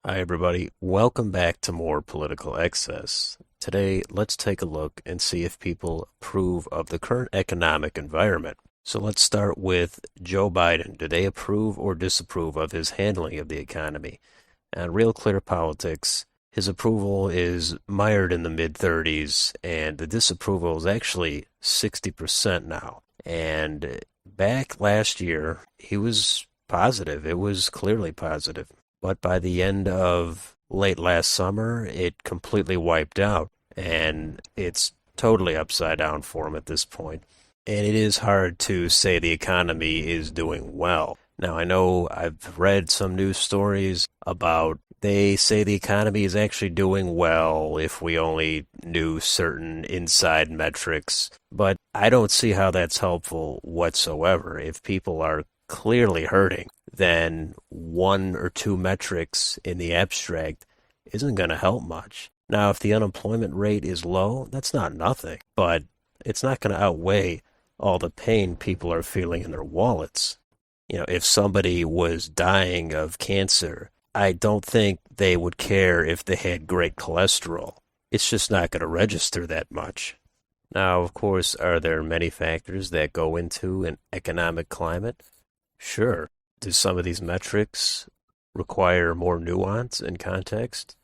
Hi, everybody. Welcome back to more Political Excess. Today, let's take a look and see if people approve of the current economic environment. So let's start with Joe Biden. Do they approve or disapprove of his handling of the economy? And Real Clear Politics, his approval is mired in the mid-30s, and the disapproval is actually 60% now. And back last year, he was positive. It was clearly positive. But by the end of late last summer, it completely wiped out, and it's totally upside down for him at this point. And it is hard to say the economy is doing well. Now, I know I've read some news stories about they say the economy is actually doing well if we only knew certain inside metrics, but I don't see how that's helpful whatsoever. If people are clearly hurting, then one or two metrics in the abstract isn't going to help much. Now, if the unemployment rate is low, that's not nothing, but it's not going to outweigh all the pain people are feeling in their wallets. If somebody was dying of cancer, I don't think they would care if they had great cholesterol. It's just not going to register that much. Now, of course, are there many factors that go into an economic climate? Sure. Do some of these metrics require more nuance and context?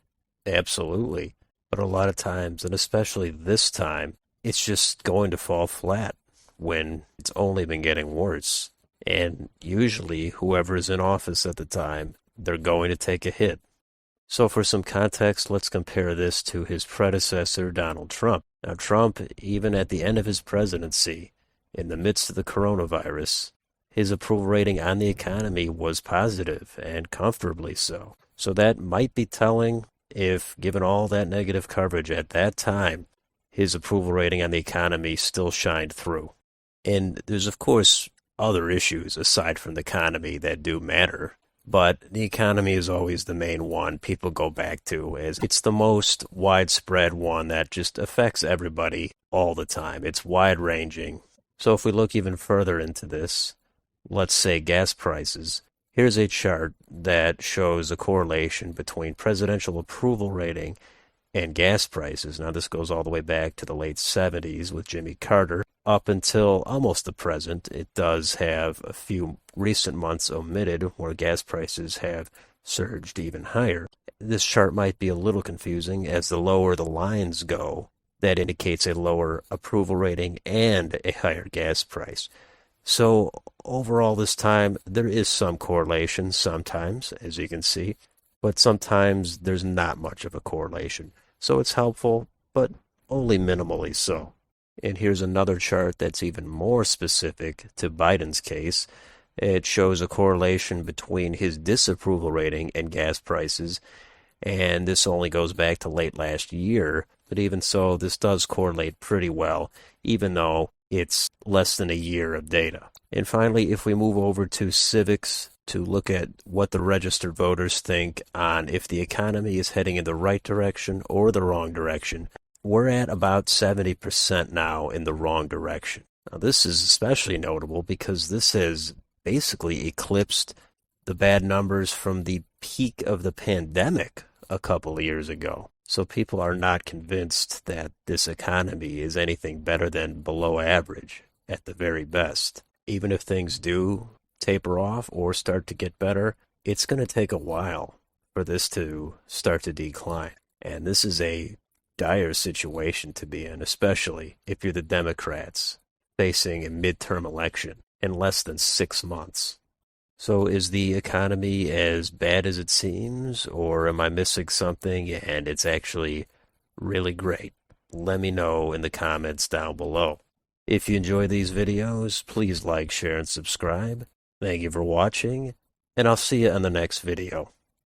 Absolutely. But a lot of times, and especially this time, it's just going to fall flat when it's only been getting worse. And usually, whoever's in office at the time, they're going to take a hit. So for some context, let's compare this to his predecessor, Donald Trump. Now, Trump, even at the end of his presidency, in the midst of the coronavirus, his approval rating on the economy was positive, and comfortably so. So that might be telling if, given all that negative coverage at that time, his approval rating on the economy still shined through. And there's, of course, other issues aside from the economy that do matter. But the economy is always the main one people go back to, as it's the most widespread one that just affects everybody all the time. It's wide-ranging. So if we look even further into this, let's say gas prices. Here's a chart that shows a correlation between presidential approval rating and gas prices. Now, this goes all the way back to the late 70s with Jimmy Carter. Up until almost the present, it does have a few recent months omitted where gas prices have surged even higher. This chart might be a little confusing, as the lower the lines go, that indicates a lower approval rating and a higher gas price. So overall this time, there is some correlation sometimes, as you can see, but sometimes there's not much of a correlation. So it's helpful, but only minimally so. And here's another chart that's even more specific to Biden's case. It shows a correlation between his disapproval rating and gas prices, and this only goes back to late last year. But even so, this does correlate pretty well, even though it's less than a year of data. And finally, if we move over to civics to look at what the registered voters think on if the economy is heading in the right direction or the wrong direction, we're at about 70% now in the wrong direction. Now, this is especially notable because this has basically eclipsed the bad numbers from the peak of the pandemic a couple of years ago. So people are not convinced that this economy is anything better than below average at the very best. Even if things do taper off or start to get better, it's going to take a while for this to start to decline. And this is a dire situation to be in, especially if you're the Democrats facing a midterm election in less than 6 months. So is the economy as bad as it seems, or am I missing something and it's actually really great? Let me know in the comments down below. If you enjoy these videos, please like, share, and subscribe. Thank you for watching, and I'll see you on the next video.